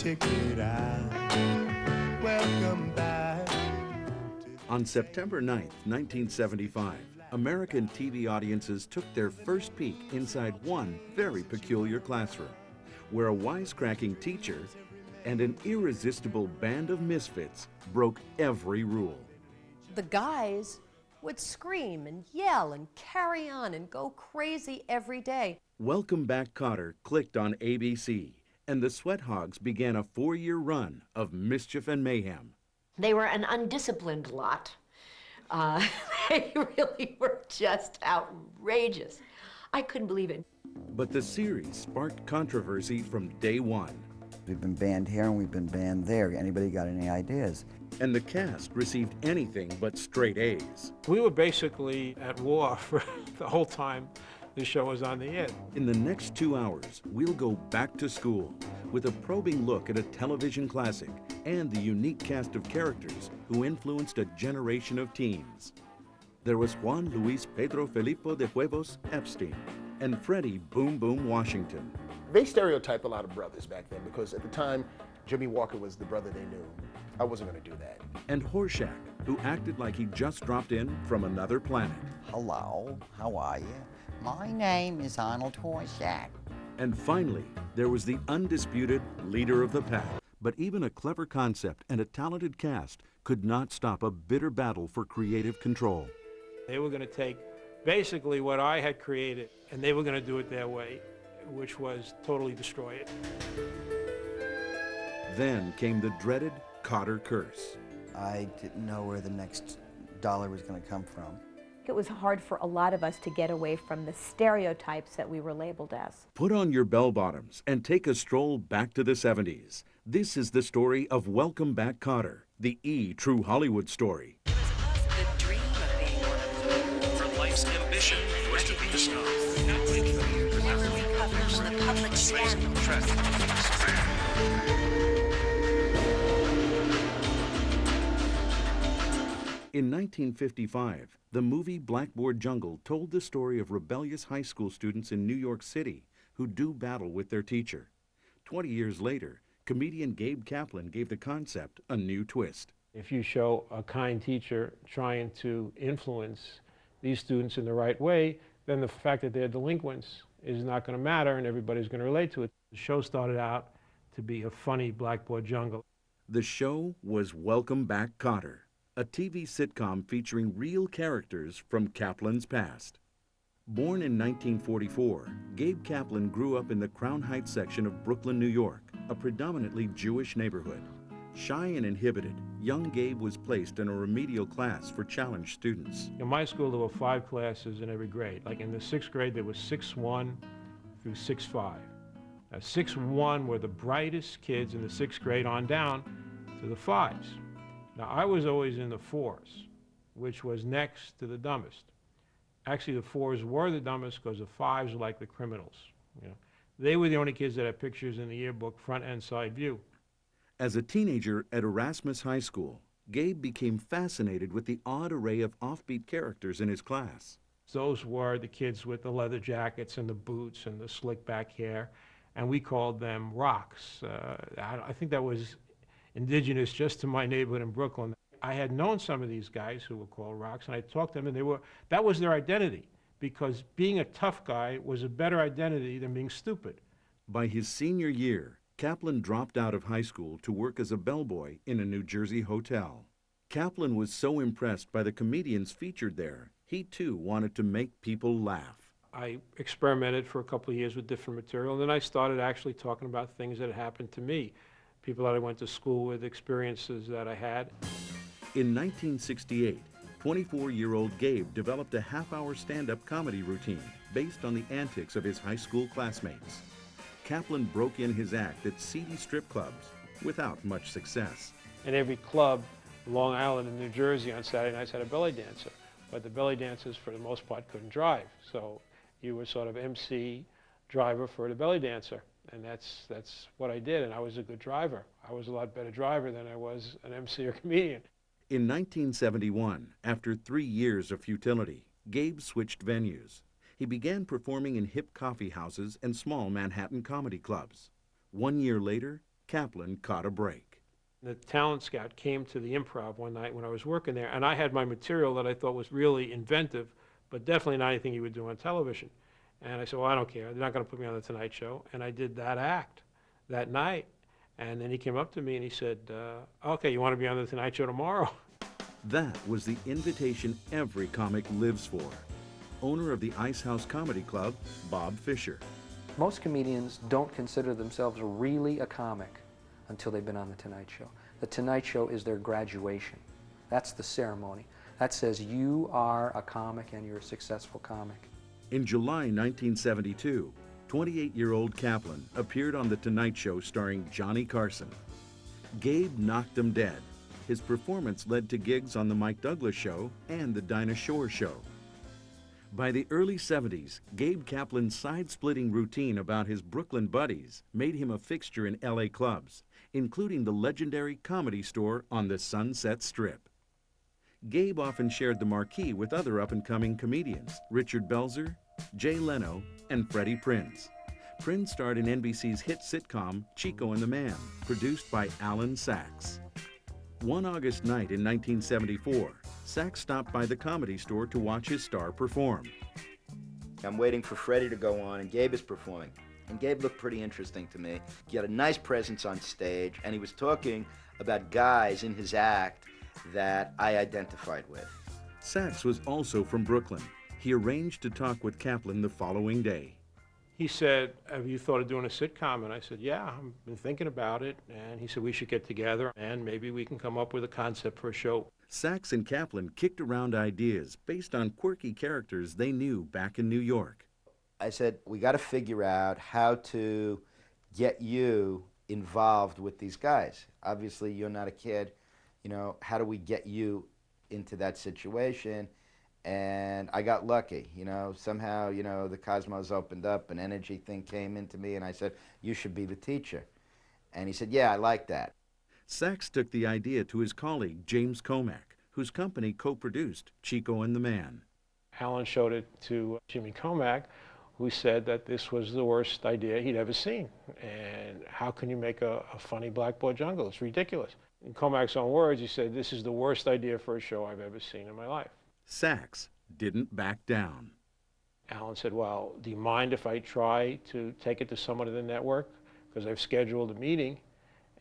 check it out. Welcome back. On September 9th, 1975, American TV audiences took their first peek inside one very peculiar classroom, where a wisecracking teacher and an irresistible band of misfits broke every rule. The guys would scream and yell and carry on and go crazy every day. Welcome Back, Kotter clicked on ABC, and the Sweat Hogs began a 4-year run of mischief and mayhem. They were an undisciplined lot. They really were just outrageous. I couldn't believe it. But the series sparked controversy from day one. We've been banned here and we've been banned there. Anybody got any ideas? And the cast received anything but straight A's. We were basically at war for the whole time the show was on the air. In the next 2 hours, we'll go back to school with a probing look at a television classic and the unique cast of characters who influenced a generation of teens. There was Juan Luis Pedro Felipo de Huevos Epstein and Freddie Boom Boom Washington. They stereotyped a lot of brothers back then because at the time, Jimmy Walker was the brother they knew. I wasn't going to do that. And Horshack, who acted like he just dropped in from another planet. Hello, how are you? My name is Arnold Horshack. And finally, there was the undisputed leader of the pack. But even a clever concept and a talented cast could not stop a bitter battle for creative control. They were going to take basically what I had created, and they were going to do it their way, which was totally destroy it. Then came the dreaded Kotter curse. I didn't know where the next dollar was going to come from. It was hard for a lot of us to get away from the stereotypes that we were labeled as. Put on your bell-bottoms and take a stroll back to the 70s. This is the story of Welcome Back, Kotter, the true Hollywood story. The dream of being one of them. From life's ambition was to be a star. Never recover from the public scandal. In 1955, the movie Blackboard Jungle told the story of rebellious high school students in New York City who do battle with their teacher. 20 years later, comedian Gabe Kaplan gave the concept a new twist. If you show a kind teacher trying to influence these students in the right way, then the fact that they're delinquents is not going to matter and everybody's going to relate to it. The show started out to be a funny Blackboard Jungle. The show was Welcome Back, Kotter, a TV sitcom featuring real characters from Kaplan's past. Born in 1944, Gabe Kaplan grew up in the Crown Heights section of Brooklyn, New York, a predominantly Jewish neighborhood. Shy and inhibited, young Gabe was placed in a remedial class for challenged students. In my school, there were 5 classes in every grade. Like in the 6th grade, there was 6-1 through 6-5. Now, 6-1 were the brightest kids in the 6th grade on down to the 5s. Now, I was always in the 4s, which was next to the dumbest. Actually, the 4s were the dumbest because the 5s were like the criminals. You know, they were the only kids that had pictures in the yearbook, front and side view. As a teenager at Erasmus High School, Gabe became fascinated with the odd array of offbeat characters in his class. Those were the kids with the leather jackets and the boots and the slick back hair, and we called them rocks. I think that was indigenous just to my neighborhood in Brooklyn. I had known some of these guys who were called rocks, and I talked to them, and that was their identity, because being a tough guy was a better identity than being stupid. By his senior year, Kaplan dropped out of high school to work as a bellboy in a New Jersey hotel. Kaplan was so impressed by the comedians featured there, he too wanted to make people laugh. I experimented for a couple of years with different material, and then I started actually talking about things that had happened to me, people that I went to school with, experiences that I had. In 1968, 24-year-old Gabe developed a half-hour stand-up comedy routine based on the antics of his high school classmates. Kaplan broke in his act at seedy strip clubs without much success. And every club, Long Island and New Jersey on Saturday nights had a belly dancer, but the belly dancers for the most part couldn't drive. So you were sort of MC, driver for the belly dancer. And that's what I did, and I was a good driver. I was a lot better driver than I was an MC or comedian. In 1971, after 3 years of futility, Gabe switched venues. He began performing in hip coffee houses and small Manhattan comedy clubs. 1 year later, Kaplan caught a break. The talent scout came to the Improv one night when I was working there, and I had my material that I thought was really inventive, but definitely not anything you would do on television. And I said, well, I don't care. They're not going to put me on The Tonight Show. And I did that act that night. And then he came up to me and he said, okay, you want to be on The Tonight Show tomorrow? That was the invitation every comic lives for. Owner of the Ice House Comedy Club, Bob Fisher. Most comedians don't consider themselves really a comic until they've been on The Tonight Show. The Tonight Show is their graduation. That's the ceremony. That says you are a comic and you're a successful comic. In July 1972, 28-year-old Kaplan appeared on The Tonight Show starring Johnny Carson. Gabe knocked him dead. His performance led to gigs on The Mike Douglas Show and The Dinah Shore Show. By the early 70s, Gabe Kaplan's side-splitting routine about his Brooklyn buddies made him a fixture in LA clubs, including the legendary Comedy Store on the Sunset Strip. Gabe often shared the marquee with other up-and-coming comedians, Richard Belzer, Jay Leno, and Freddie Prinze. Prinze starred in NBC's hit sitcom Chico and the Man, produced by Alan Sachs. One August night in 1974, Sachs stopped by the Comedy Store to watch his star perform. I'm waiting for Freddie to go on, and Gabe is performing. And Gabe looked pretty interesting to me. He had a nice presence on stage, and he was talking about guys in his act that I identified with. Sachs was also from Brooklyn. He arranged to talk with Kaplan the following day. He said, have you thought of doing a sitcom? And I said, yeah, I've been thinking about it. And he said, we should get together and maybe we can come up with a concept for a show. Sachs and Kaplan kicked around ideas based on quirky characters they knew back in New York. I said, we got to figure out how to get you involved with these guys. Obviously, you're not a kid. You know, how do we get you into that situation? And I got lucky, you know, somehow, you know, the cosmos opened up, an energy thing came into me, and I said, you should be the teacher. And he said, yeah, I like that. Sachs took the idea to his colleague, James Comack, whose company co-produced Chico and the Man. Alan showed it to Jimmy Comack, who said that this was the worst idea he'd ever seen. And how can you make a funny Black Boy Jungle? It's ridiculous. In Comack's own words, he said, this is the worst idea for a show I've ever seen in my life. Sachs didn't back down. Alan said, well, do you mind if I try to take it to someone in the network? Because I've scheduled a meeting.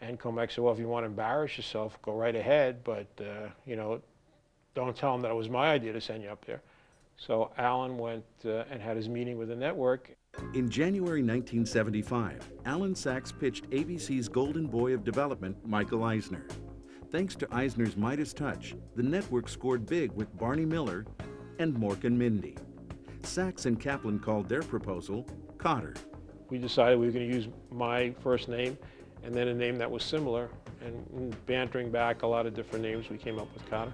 And Comack said, well, if you want to embarrass yourself, go right ahead, but, you know, don't tell them that it was my idea to send you up there. So Alan went and had his meeting with the network. In January 1975, Alan Sachs pitched ABC's golden boy of development, Michael Eisner. Thanks to Eisner's Midas touch, the network scored big with Barney Miller and Mork and Mindy. Sachs and Kaplan called their proposal Kotter. We decided we were going to use my first name and then a name that was similar, and bantering back a lot of different names, we came up with Kotter.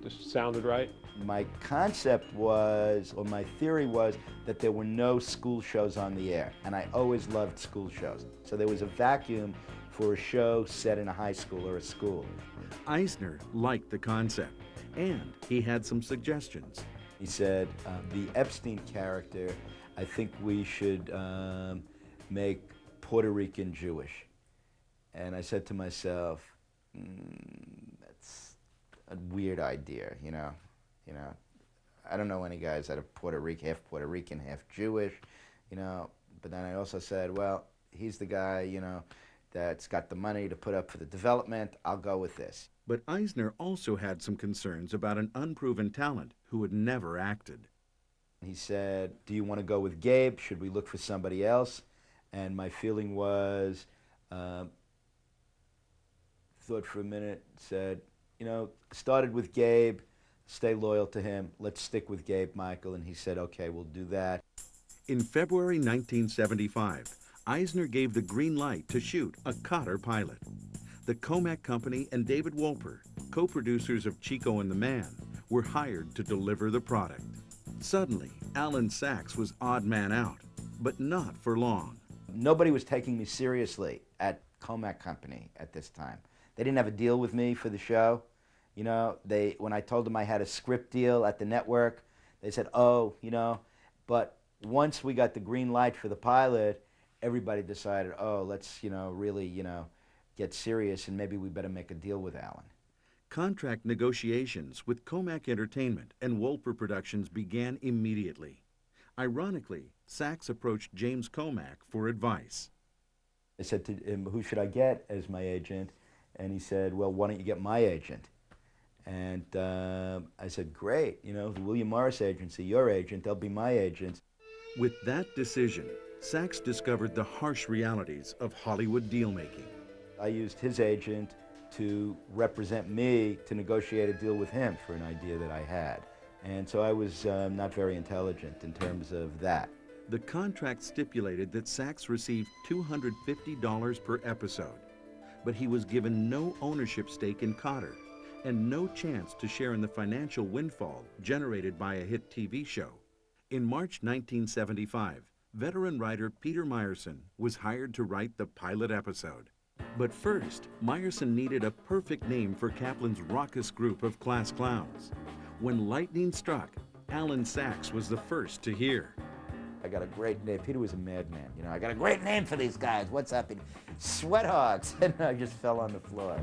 This sounded right. My concept was, or my theory was, that there were no school shows on the air, and I always loved school shows. So there was a vacuum for a show set in a high school or a school. Eisner liked the concept, and he had some suggestions. He said, the Epstein character, I think we should make Puerto Rican Jewish. And I said to myself, that's a weird idea, you know. I don't know any guys that are half Puerto Rican, half Jewish, you know. But then I also said, well, he's the guy, you know, that's got the money to put up for the development. I'll go with this. But Eisner also had some concerns about an unproven talent who had never acted. He said, do you want to go with Gabe? Should we look for somebody else? And my feeling was, thought for a minute, said, you know, started with Gabe, stay loyal to him. Let's stick with Gabe, Michael. And he said, okay, we'll do that. In February 1975, Eisner gave the green light to shoot a Kotter pilot. The Comack Company and David Wolper, co-producers of Chico and the Man, were hired to deliver the product. Suddenly, Alan Sachs was odd man out, but not for long. Nobody was taking me seriously at Comack Company at this time. They didn't have a deal with me for the show. You know, when I told them I had a script deal at the network, they said, oh, you know, but once we got the green light for the pilot, everybody decided, oh, let's, really, get serious, and maybe we better make a deal with Alan. Contract negotiations with Comac Entertainment and Wolper Productions began immediately. Ironically, Sachs approached James Comac for advice. I said to him, who should I get as my agent? And he said, well, why don't you get my agent? And I said, great, the William Morris Agency, your agent, they'll be my agents. With that decision, Sachs discovered the harsh realities of Hollywood deal-making. I used his agent to represent me to negotiate a deal with him for an idea that I had. And so I was not very intelligent in terms of that. The contract stipulated that Sachs received $250 per episode, but he was given no ownership stake in Kotter and no chance to share in the financial windfall generated by a hit TV show. In March 1975, veteran writer Peter Meyerson was hired to write the pilot episode. But first, Meyerson needed a perfect name for Kaplan's raucous group of class clowns. When lightning struck, Alan Sachs was the first to hear. I got a great name. Peter was a madman. I got a great name for these guys. What's up? Sweat Hogs. And I just fell on the floor.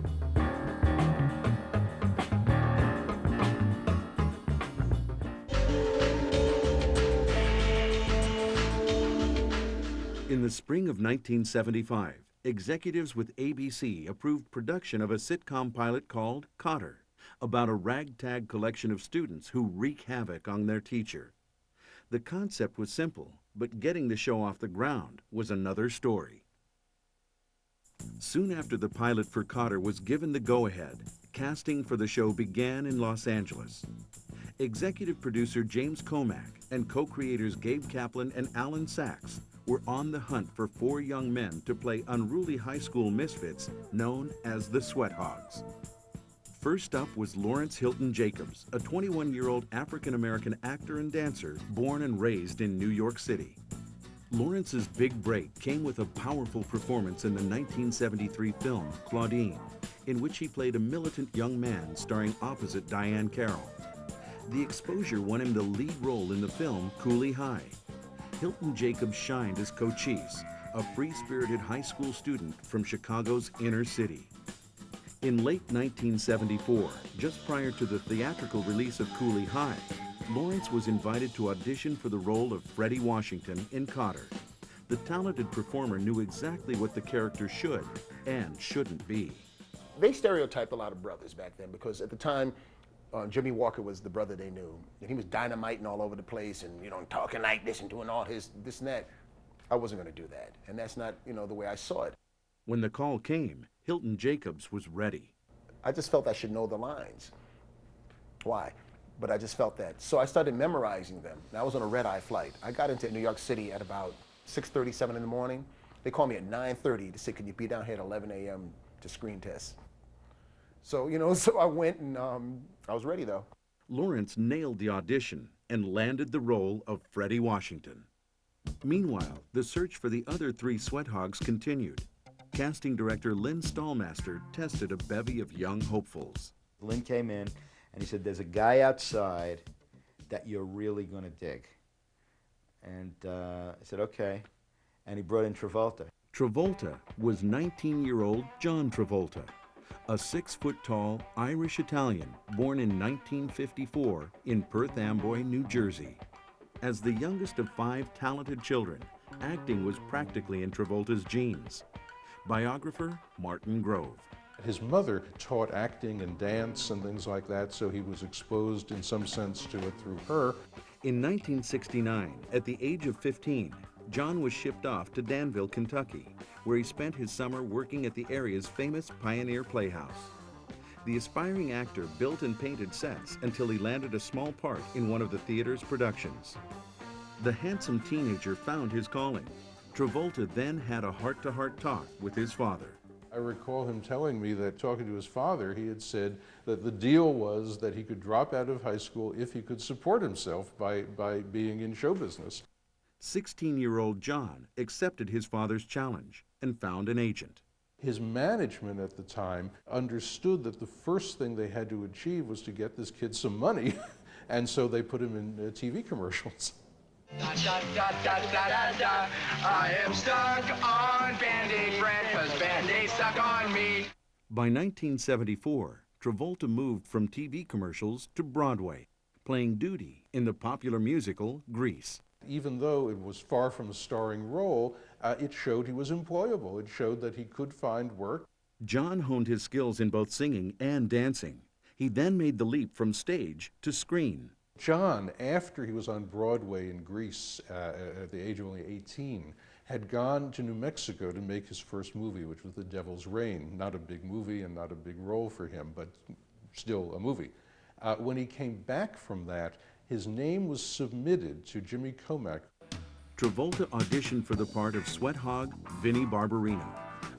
In the spring of 1975, executives with ABC approved production of a sitcom pilot called Kotter, about a ragtag collection of students who wreak havoc on their teacher. The concept was simple, but getting the show off the ground was another story. Soon after the pilot for Kotter was given the go-ahead, casting for the show began in Los Angeles. Executive producer James Comac and co-creators Gabe Kaplan and Alan Sachs were on the hunt for 4 young men to play unruly high school misfits known as the Sweat Hogs. First up was Lawrence Hilton Jacobs, a 21-year-old African-American actor and dancer born and raised in New York City. Lawrence's big break came with a powerful performance in the 1973 film Claudine, in which he played a militant young man starring opposite Diane Carroll. The exposure won him the lead role in the film Cooley High. Hilton Jacobs shined as Cochise, a free-spirited high school student from Chicago's inner city. In late 1974, just prior to the theatrical release of Cooley High, Lawrence was invited to audition for the role of Freddie Washington in Kotter. The talented performer knew exactly what the character should and shouldn't be. They stereotyped a lot of brothers back then because at the time, Jimmy Walker was the brother they knew. And he was dynamiting all over the place and, talking like this and doing all his this and that. I wasn't going to do that. And that's not, the way I saw it. When the call came, Hilton Jacobs was ready. I just felt I should know the lines. Why? But I just felt that. So I started memorizing them. And I was on a red-eye flight. I got into New York City at about 6:37 in the morning. They called me at 9:30 to say, can you be down here at 11 a.m. to screen test? So, so I went and I was ready though. Lawrence nailed the audition and landed the role of Freddie Washington. Meanwhile, the search for the other 3 Sweat Hogs continued. Casting director Lynn Stallmaster tested a bevy of young hopefuls. Lynn came in and he said, there's a guy outside that you're really going to dig. And I said, okay. And he brought in Travolta. Travolta was 19-year-old John Travolta, a 6-foot-tall Irish Italian born in 1954 in Perth Amboy, New Jersey. As the youngest of 5 talented children, acting was practically in Travolta's genes. Biographer Martin Grove. His mother taught acting and dance and things like that, so he was exposed in some sense to it through her. In 1969, at the age of 15, John was shipped off to Danville, Kentucky, where he spent his summer working at the area's famous Pioneer Playhouse. The aspiring actor built and painted sets until he landed a small part in one of the theater's productions. The handsome teenager found his calling. Travolta then had a heart-to-heart talk with his father. I recall him telling me that talking to his father, he had said that the deal was that he could drop out of high school if he could support himself by being in show business. 16-year-old John accepted his father's challenge and found an agent. His management at the time understood that the first thing they had to achieve was to get this kid some money, and so they put him in TV commercials. Da, da, da, da, da, da, da. I am stuck on Band-Aid bread, 'cause Band-Aids stuck on me. By 1974, Travolta moved from TV commercials to Broadway, playing Duty in the popular musical Grease. Even though it was far from a starring role, it showed he was employable. It showed that he could find work. John honed his skills in both singing and dancing. He then made the leap from stage to screen. John, after he was on Broadway in Grease at the age of only 18, had gone to New Mexico to make his first movie, which was The Devil's Rain. Not a big movie and not a big role for him, but still a movie. When he came back from that, his name was submitted to Jimmy Comack. Travolta auditioned for the part of sweat hog Vinnie Barbarino,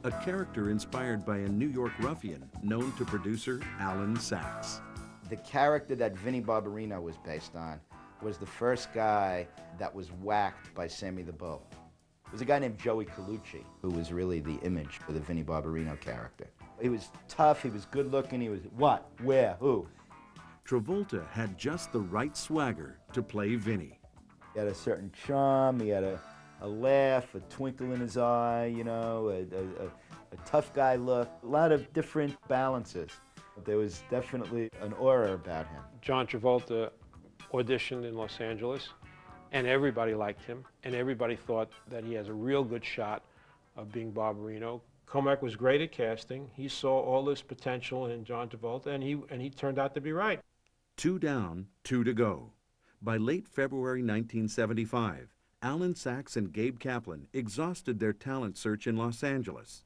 a character inspired by a New York ruffian known to producer Alan Sachs. The character that Vinnie Barbarino was based on was the first guy that was whacked by Sammy the Bull. It was a guy named Joey Colucci, who was really the image for the Vinnie Barbarino character. He was tough, he was good looking, he was what, where, who? Travolta had just the right swagger to play Vinnie. He had a certain charm, he had a laugh, a twinkle in his eye, you know, a tough guy look, a lot of different balances. There was definitely an aura about him. John Travolta auditioned in Los Angeles, and everybody liked him, and everybody thought that he has a real good shot of being Barbarino. Comack was great at casting. He saw all this potential in John Travolta, and he turned out to be right. 2 down, 2 to go. By late February 1975, Alan Sachs and Gabe Kaplan exhausted their talent search in Los Angeles.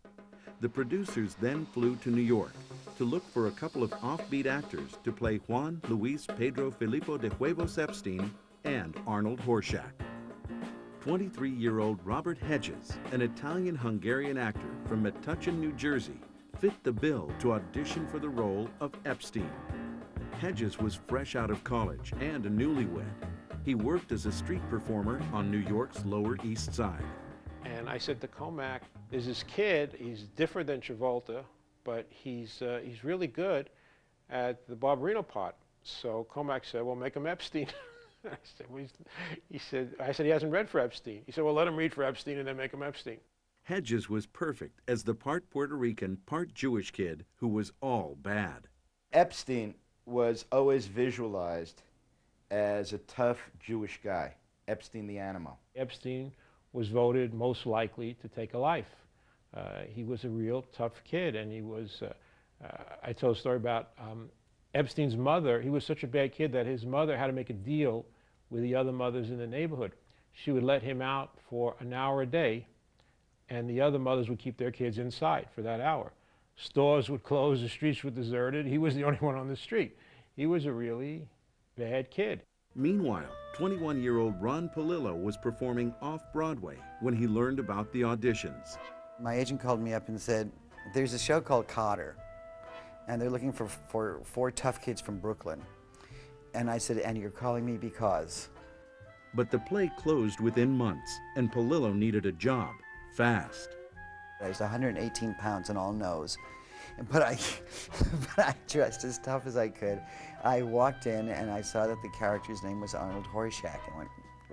The producers then flew to New York to look for a couple of offbeat actors to play Juan Luis Pedro Filippo de Huevos Epstein and Arnold Horshack. 23-year-old Robert Hedges, an Italian-Hungarian actor from Metuchen, New Jersey, fit the bill to audition for the role of Epstein. Hedges was fresh out of college and a newlywed. He worked as a street performer on New York's Lower East Side. And I said to Comack, there's this kid, he's different than Travolta, but he's really good at the Barbarino part. So Comack said, well, make him Epstein. I said, he hasn't read for Epstein. He said, well, let him read for Epstein and then make him Epstein. Hedges was perfect as the part Puerto Rican, part Jewish kid who was all bad. Epstein was always visualized as a tough Jewish guy, Epstein the animal. Epstein was voted most likely to take a life. He was a real tough kid, and he was, I told a story about Epstein's mother. He was such a bad kid that his mother had to make a deal with the other mothers in the neighborhood. She would let him out for an hour a day, and the other mothers would keep their kids inside for that hour. Stores would close, the streets were deserted. He was the only one on the street. He was a really bad kid. Meanwhile, 21-year-old Ron Palillo was performing off-Broadway when he learned about the auditions. My agent called me up and said, there's a show called Kotter, and they're looking for 4 tough kids from Brooklyn. And I said, and you're calling me because? But the play closed within months, and Palillo needed a job, fast. I was 118 pounds and all nose, but I dressed as tough as I could. I walked in and I saw that the character's name was Arnold Horshack, and went,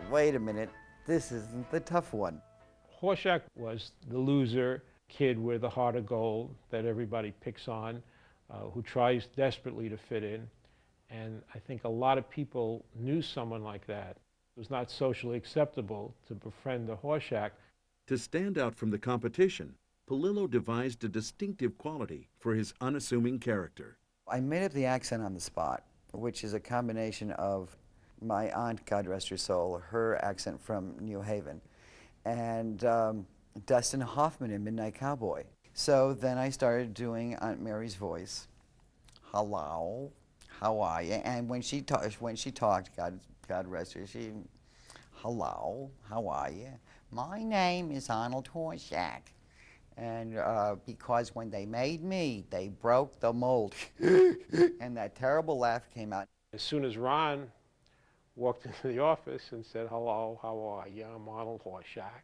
wait a minute, this isn't the tough one. Horshack was the loser kid with the heart of gold that everybody picks on, who tries desperately to fit in. And I think a lot of people knew someone like that. It was not socially acceptable to befriend the Horshack. To stand out from the competition, Palillo devised a distinctive quality for his unassuming character. I made up the accent on the spot, which is a combination of my aunt, God rest her soul, her accent from New Haven, and Dustin Hoffman in Midnight Cowboy. So then I started doing Aunt Mary's voice. Hello, how are you? And when she talked, God rest her, hello, how are you? My name is Arnold Horshack. And because when they made me, they broke the mold. And that terrible laugh came out. As soon as Ron walked into the office and said, hello, how are you? I'm Arnold Horshack,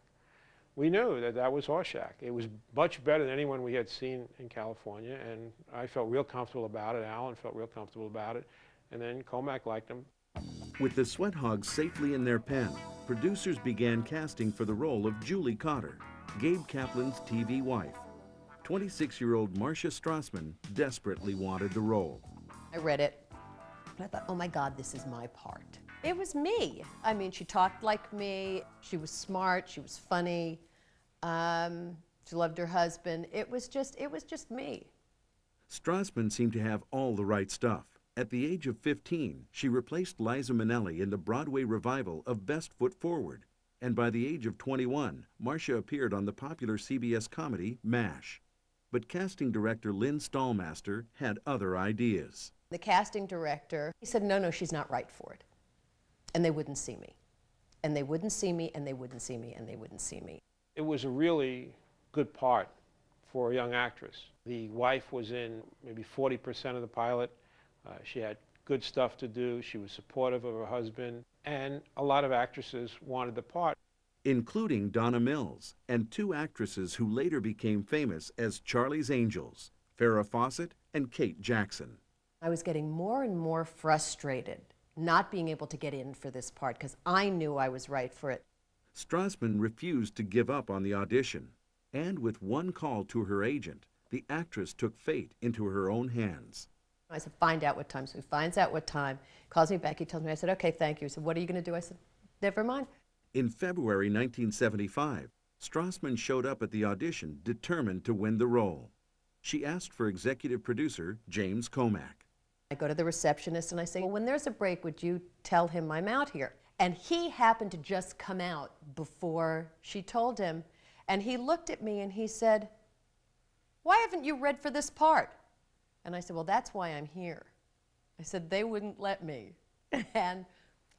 we knew that that was Horshack. It was much better than anyone we had seen in California, and I felt real comfortable about it. Alan felt real comfortable about it, and then Comack liked him. With the Sweat Hogs safely in their pen, producers began casting for the role of Julie Kotter, Gabe Kaplan's TV wife. 26-year-old Marcia Strassman desperately wanted the role. I read it, and I thought, oh my God, this is my part. It was me. I mean, she talked like me. She was smart. She was funny. She loved her husband. It was just me. Strassman seemed to have all the right stuff. At the age of 15, she replaced Liza Minnelli in the Broadway revival of Best Foot Forward. And by the age of 21, Marcia appeared on the popular CBS comedy MASH. But casting director Lynn Stallmaster had other ideas. The casting director, he said, no, she's not right for it. And they wouldn't see me. And they wouldn't see me, and they wouldn't see me, and they wouldn't see me. It was a really good part for a young actress. The wife was in maybe 40% of the pilot. She had good stuff to do. She was supportive of her husband. And a lot of actresses wanted the part. Including Donna Mills and two actresses who later became famous as Charlie's Angels, Farrah Fawcett and Kate Jackson. I was getting more and more frustrated not being able to get in for this part because I knew I was right for it. Strassman refused to give up on the audition, and with one call to her agent, the actress took fate into her own hands. I said, find out what time. So he finds out what time, calls me back, he tells me, I said, okay, thank you. He said, what are you going to do? I said, never mind. In February 1975, Strassman showed up at the audition determined to win the role. She asked for executive producer James Comack. I go to the receptionist and I say, well, when there's a break, would you tell him I'm out here? And he happened to just come out before she told him. And he looked at me and he said, why haven't you read for this part? And I said, well, that's why I'm here. I said, they wouldn't let me. And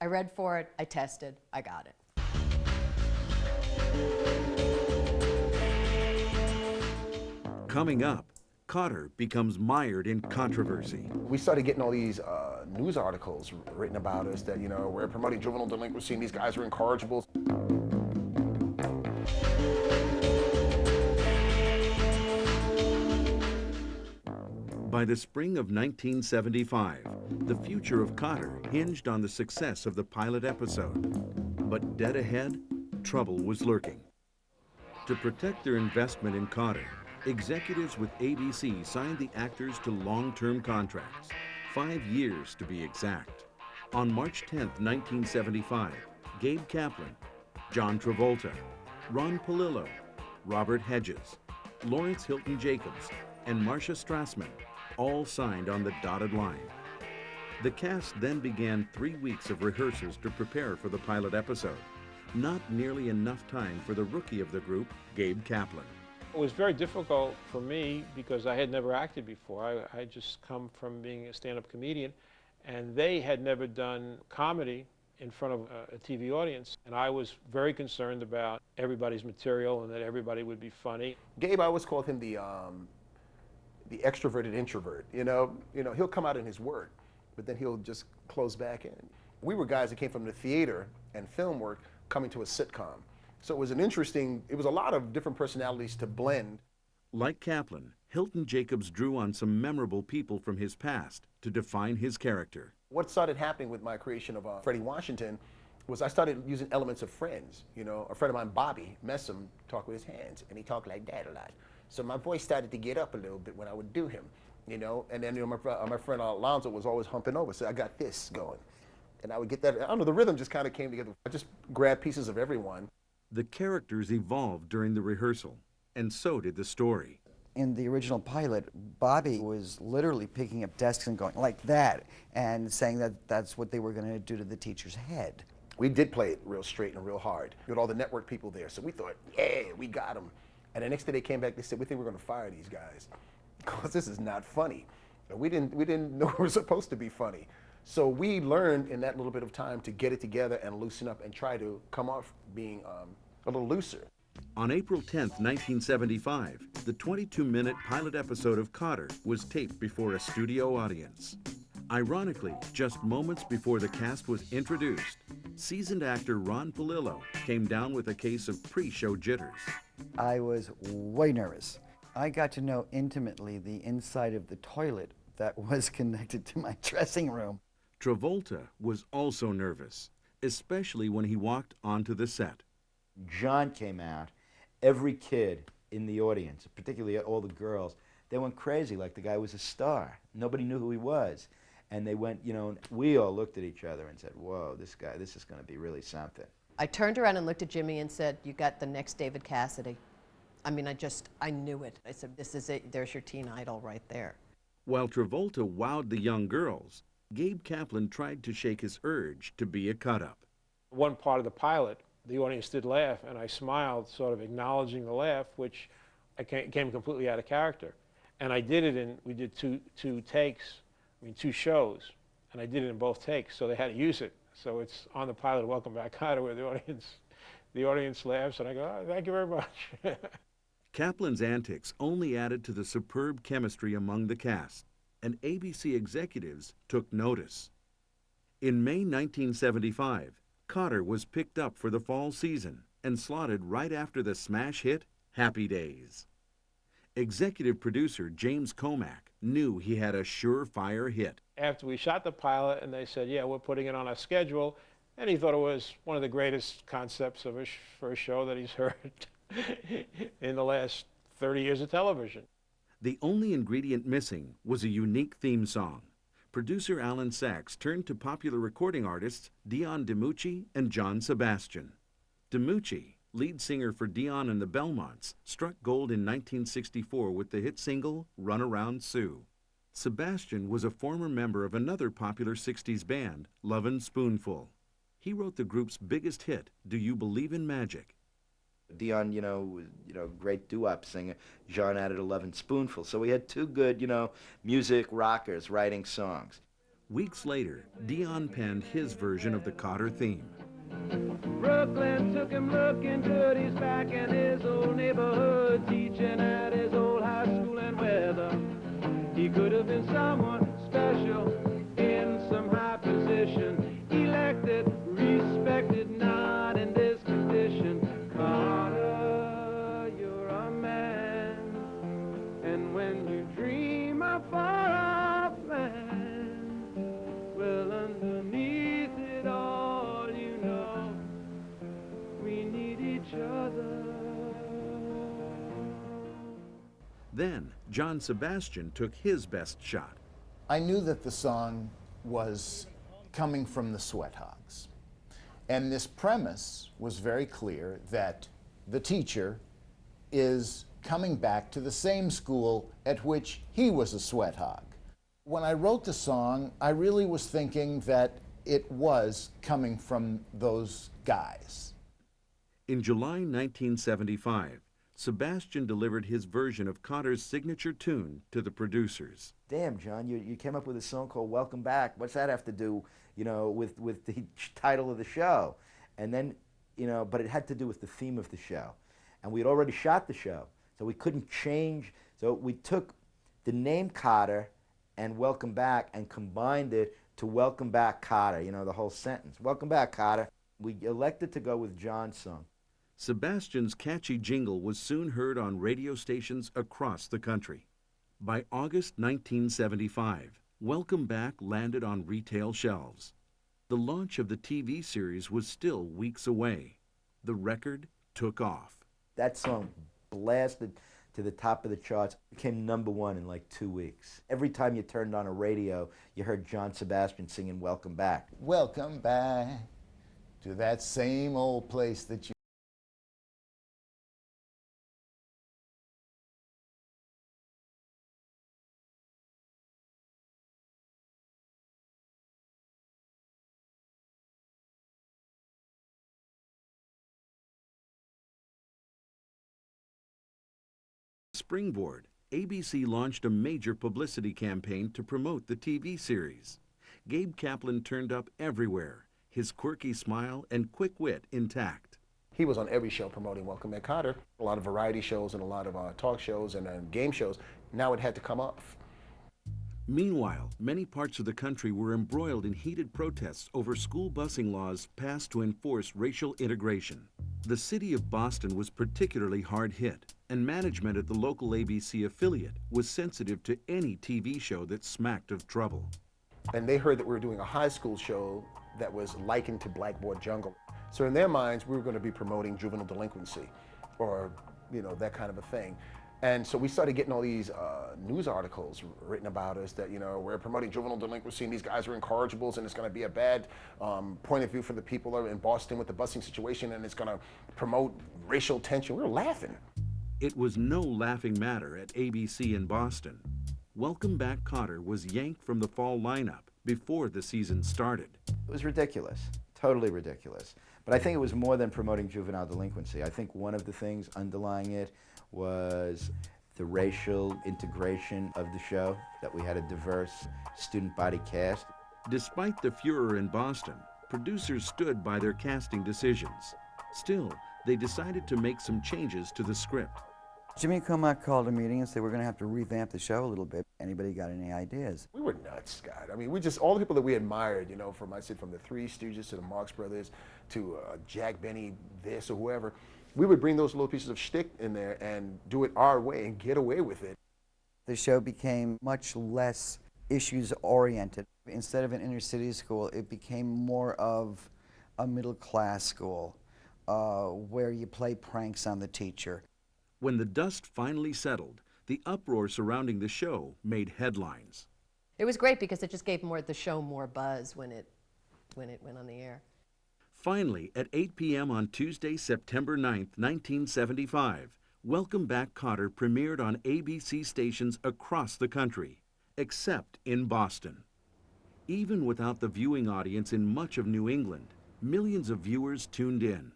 I read for it, I tested, I got it. Coming up, Kotter becomes mired in controversy. We started getting all these news articles written about us that, we're promoting juvenile delinquency and these guys are incorrigibles. By the spring of 1975, the future of Kotter hinged on the success of the pilot episode. But dead ahead, trouble was lurking. To protect their investment in Kotter, executives with ABC signed the actors to long-term contracts, 5 years to be exact. On March 10, 1975, Gabe Kaplan, John Travolta, Ron Palillo, Robert Hedges, Lawrence Hilton Jacobs, and Marcia Strassman all signed on the dotted line. The cast then began 3 weeks of rehearsals to prepare for the pilot episode. Not nearly enough time for the rookie of the group, Gabe Kaplan. It was very difficult for me because I had never acted before. I had just come from being a stand-up comedian, and they had never done comedy in front of a TV audience. And I was very concerned about everybody's material and that everybody would be funny. Gabe, I always called him the extroverted introvert. He'll come out in his word, but then he'll just close back in. We were guys that came from the theater and film work coming to a sitcom. So it was a lot of different personalities to blend. Like Kaplan, Hilton Jacobs drew on some memorable people from his past to define his character. What started happening with my creation of Freddie Washington was I started using elements of Friends. A friend of mine, Bobby Messam, talked with his hands, and he talked like that a lot. So my voice started to get up a little bit when I would do him, and then my friend Alonzo was always humping over, so I got this going. And I would get that, I don't know, the rhythm just kind of came together. I just grabbed pieces of everyone. The characters evolved during the rehearsal, and so did the story. In the original pilot, Bobby was literally picking up desks and going like that, and saying that that's what they were going to do to the teacher's head. We did play it real straight and real hard. We had all the network people there, so we thought, yeah, we got them. And the next day they came back, they said, we think we're going to fire these guys, because this is not funny. We didn't know we were supposed to be funny. So we learned in that little bit of time to get it together and loosen up and try to come off being a little looser. On April 10, 1975, the 22-minute pilot episode of Kotter was taped before a studio audience. Ironically, just moments before the cast was introduced, seasoned actor Ron Palillo came down with a case of pre-show jitters. I was way nervous. I got to know intimately the inside of the toilet that was connected to my dressing room. Travolta was also nervous. especially when he walked onto the set. John came out, every kid in the audience, particularly all the girls, they went crazy like the guy was a star. Nobody knew who he was. And they went, you know, we all looked at each other and said, whoa, this guy, this is going to be really something. I turned around and looked at Jimmy and said, you got the next David Cassidy. I mean, I knew it. I said, this is it. There's your teen idol right there. While Travolta wowed the young girls, Gabe Kaplan tried to shake his urge to be a cut-up. One part of the pilot, the audience did laugh, and I smiled, sort of acknowledging the laugh, which I came completely out of character. And I did it we did two takes, two shows, and I did it in both takes, so they had to use it. So it's on the pilot, Welcome Back, Kotter, where the audience laughs, and I go, oh, thank you very much. Kaplan's antics only added to the superb chemistry among the cast, and ABC executives took notice. In May 1975, Kotter was picked up for the fall season and slotted right after the smash hit Happy Days. Executive producer James Comack knew he had a surefire hit. After we shot the pilot and they said, yeah, we're putting it on our schedule, and he thought it was one of the greatest concepts of for a show that he's heard in the last 30 years of television. The only ingredient missing was a unique theme song. Producer Alan Sachs turned to popular recording artists Dion DiMucci and John Sebastian. DiMucci, lead singer for Dion and the Belmonts, struck gold in 1964 with the hit single Run Around Sue. Sebastian was a former member of another popular 60s band, Lovin' Spoonful. He wrote the group's biggest hit, Do You Believe in Magic? Dion, great doo-wop singer. John added a Lovin' Spoonful. So we had two good, music rockers writing songs. Weeks later, Dion penned his version of the Kotter theme. Brooklyn took him looking good. He's back in his old neighborhood, teaching at his old high school and whether he could have been someone special in some high position, elected, respected, not in this condition. Kotter, you're a man, and when you dream of far-off land, well, underneath it all, you know, we need each other. Then, John Sebastian took his best shot. I knew that the song was coming from the Sweat Hogs. And this premise was very clear that the teacher is coming back to the same school at which he was a sweat hog. When I wrote the song, I really was thinking that it was coming from those guys. In July 1975, Sebastian delivered his version of Kotter's signature tune to the producers. Damn, John, you came up with a song called Welcome Back. What's that have to do, with the title of the show? And then, but it had to do with the theme of the show. And we'd already shot the show, so we couldn't change. So we took the name Kotter and Welcome Back and combined it to Welcome Back Kotter, the whole sentence. Welcome back, Kotter. We elected to go with John's song. Sebastian's catchy jingle was soon heard on radio stations across the country. By August 1975, Welcome Back landed on retail shelves. The launch of the TV series was still weeks away. The record took off. That song blasted to the top of the charts, became #1 in like 2 weeks. Every time you turned on a radio, you heard John Sebastian singing Welcome Back. Welcome back to that same old place that you Springboard, ABC launched a major publicity campaign to promote the TV series. Gabe Kaplan turned up everywhere, his quirky smile and quick wit intact. He was on every show promoting Welcome Back Kotter, a lot of variety shows and a lot of talk shows and game shows. Now it had to come off. Meanwhile, many parts of the country were embroiled in heated protests over school busing laws passed to enforce racial integration. The city of Boston was particularly hard hit, and management at the local ABC affiliate was sensitive to any TV show that smacked of trouble. And they heard that we were doing a high school show that was likened to Blackboard Jungle. So in their minds, we were going to be promoting juvenile delinquency or, you know, that kind of a thing. And so we started getting all these news articles written about us that, you know, we're promoting juvenile delinquency and these guys are incorrigibles and it's going to be a bad point of view for the people in Boston with the busing situation and it's going to promote racial tension. We were laughing. It was no laughing matter at ABC in Boston. Welcome Back, Kotter was yanked from the fall lineup before the season started. It was ridiculous, totally ridiculous. But I think it was more than promoting juvenile delinquency. I think one of the things underlying it was the racial integration of the show, that we had a diverse student body cast. Despite the furor in Boston, producers stood by their casting decisions. Still, they decided to make some changes to the script. Jimmy Comack called a meeting and said, we're going to have to revamp the show a little bit. Anybody got any ideas? We were nuts, Scott. I mean, we just, all the people that we admired, you know, from, I said, from the Three Stooges to the Marx Brothers to Jack Benny, this or whoever, we would bring those little pieces of shtick in there and do it our way and get away with it. The show became much less issues-oriented. Instead of an inner-city school, it became more of a middle-class school where you play pranks on the teacher. When the dust finally settled, the uproar surrounding the show made headlines. It was great because it just gave the show more buzz when it went on the air. Finally, at 8 p.m. on Tuesday, September 9th, 1975, Welcome Back, Kotter premiered on ABC stations across the country, except in Boston. Even without the viewing audience in much of New England, millions of viewers tuned in.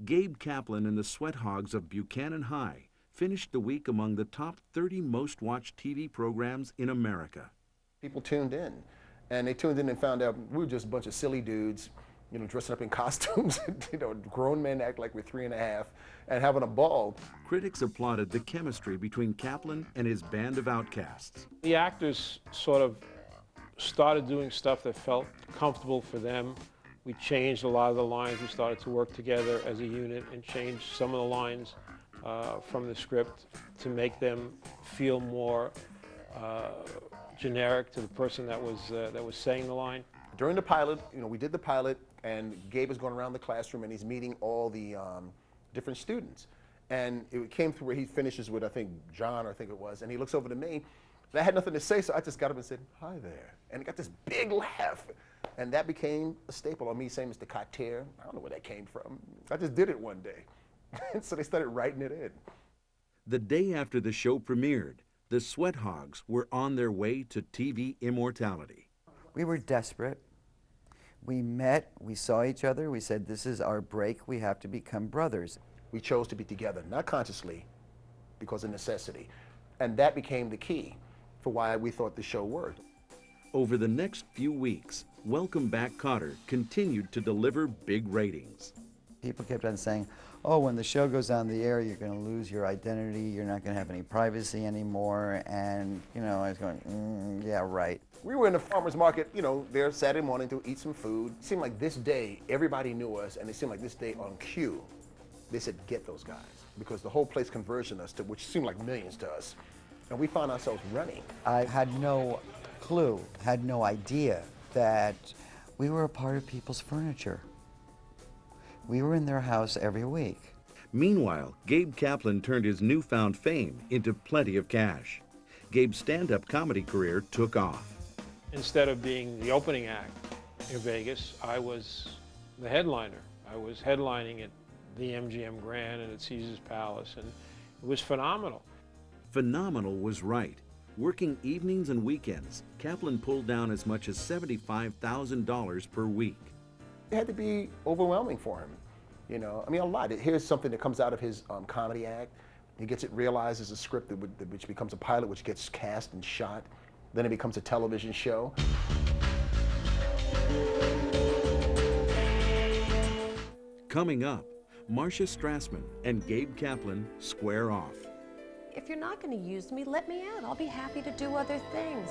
Gabe Kaplan and the Sweat Hogs of Buchanan High finished the week among the top 30 most watched TV programs in America. People tuned in, and they tuned in and found out we were just a bunch of silly dudes, you know, dressing up in costumes, you know, grown men act like we're 3½, and having a ball. Critics applauded the chemistry between Kaplan and his band of outcasts. The actors sort of started doing stuff that felt comfortable for them. We changed a lot of the lines. We started to work together as a unit and changed some of the lines from the script to make them feel more generic to the person that was saying the line. During the pilot, you know, we did the pilot, and Gabe is going around the classroom and he's meeting all the different students. And it came through where he finishes with, I think, John, I think it was, and he looks over to me. And I had nothing to say, so I just got up and said, "Hi there." And he got this big laugh. And that became a staple of me saying Mr. Kotter. I don't know where that came from. I just did it one day. And so they started writing it in. The day after the show premiered, the Sweat Hogs were on their way to TV immortality. We were desperate. We met, we saw each other, we said, this is our break, we have to become brothers. We chose to be together, not consciously, because of necessity. And that became the key for why we thought the show worked. Over the next few weeks, Welcome Back, Kotter continued to deliver big ratings. People kept on saying, oh, when the show goes on the air, you're going to lose your identity, you're not going to have any privacy anymore, and, you know, I was going, yeah, right. We were in the farmer's market, you know, there Saturday morning to eat some food. It seemed like this day, everybody knew us, and it seemed like this day on cue, they said, get those guys, because the whole place converged us, to, which seemed like millions to us, and we found ourselves running. I had no clue, had no idea that we were a part of people's furniture. We were in their house every week. Meanwhile, Gabe Kaplan turned his newfound fame into plenty of cash. Gabe's stand-up comedy career took off. Instead of being the opening act in Vegas, I was the headliner. I was headlining at the MGM Grand and at Caesar's Palace, and it was phenomenal. Phenomenal was right. Working evenings and weekends, Kaplan pulled down as much as $75,000 per week. It had to be overwhelming for him, you know. I mean, a lot. Here's something that comes out of his comedy act. He gets it realized as a script which becomes a pilot, which gets cast and shot. Then it becomes a television show. Coming up, Marcia Strassman and Gabe Kaplan square off. If you're not going to use me, let me out. I'll be happy to do other things.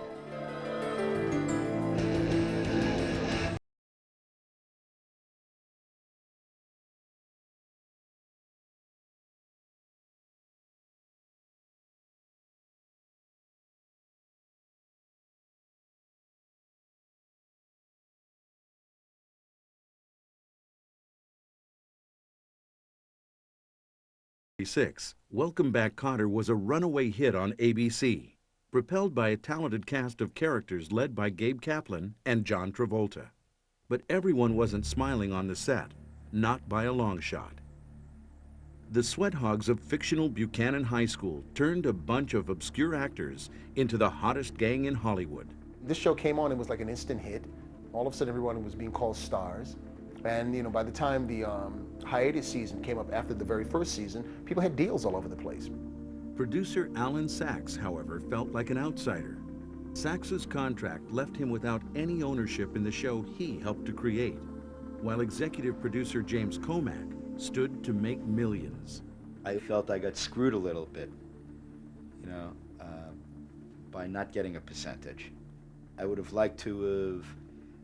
1976, Welcome Back, Kotter was a runaway hit on ABC, propelled by a talented cast of characters led by Gabe Kaplan and John Travolta. But everyone wasn't smiling on the set, not by a long shot. The sweat hogs of fictional Buchanan High School turned a bunch of obscure actors into the hottest gang in Hollywood. This show came on and was like an instant hit. All of a sudden everyone was being called stars. And by the time the hiatus season came up after the very first season, people had deals all over the place. Producer Alan Sachs, however, felt like an outsider. Sachs's contract left him without any ownership in the show he helped to create, while executive producer James Komack stood to make millions. I felt I got screwed a little bit, by not getting a percentage. I would have liked to have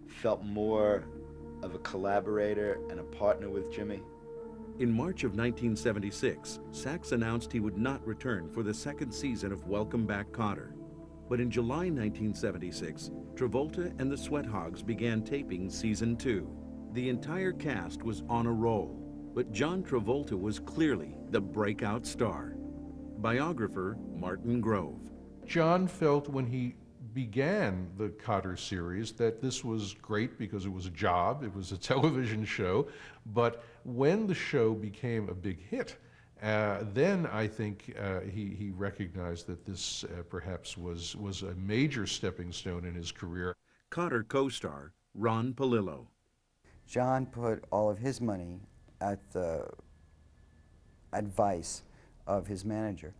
felt more of a collaborator and a partner with Jimmy. In March of 1976, Sachs announced he would not return for the second season of Welcome Back, Kotter. But in July 1976, Travolta and the Sweat Hogs began taping season 2. The entire cast was on a roll, but John Travolta was clearly the breakout star. Biographer Martin Grove. John felt when he began the Kotter series that this was great because it was a job, it was a television show, but when the show became a big hit, then I think he recognized that this perhaps was a major stepping stone in his career. Kotter co-star Ron Palillo. John put all of his money at the advice of his manager.